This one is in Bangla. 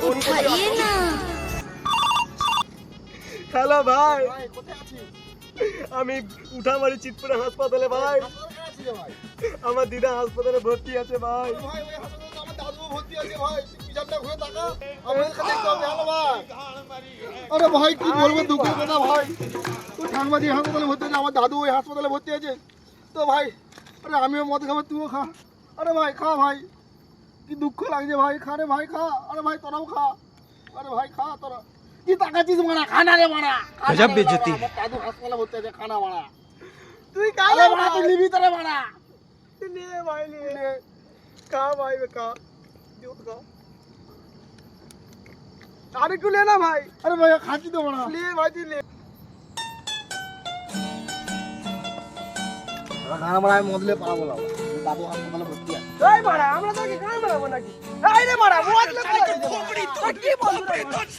उठाइए ना। হ্যালো ভাই, আমি উঠামারি চিতপুরা হাসপাতালে ভাই। আমার দিদা হাসপাতালে ভর্তি আছে ভাই। আরে ভাই কি বলবো, দুঃখের কথা ভাই। তুই ঠাকুমাজি হাসপাতালে ভর্তি আছে, আমার দাদু ওই হাসপাতালে ভর্তি আছে তো ভাই। আরে আমিও মদ খাবো, তুইও খা। আরে ভাই খা ভাই, কি দুঃখ লাগছে ভাই, খা রে ভাই খা। আরে ভাই তোরাও খা, আরে ভাই খা তোরা। কি তাকাচ্ছিস মারা, খানা রে মারা। গজব বেইজ্জতি। দাদু হাসপাতালে ভর্তি আছে, খানা মারা। তুই আরে মারা, তুই নিবি তোরে মারা। লে ভাই লে, খা ভাই খা, দিও খা। আরে একটু লে না ভাই। আরে ভাই খাচ্ছি তো মারা। লে ভাই তুই লে। খানা মারা আমি মদলে পালাবো না, দাদু হাসপাতালে ভর্তি আছে। এই মারা, আমরা তো কি গান মারাবো নাকি? এই রে মারা, মোয়াজলে পালাই। কি বলছিস?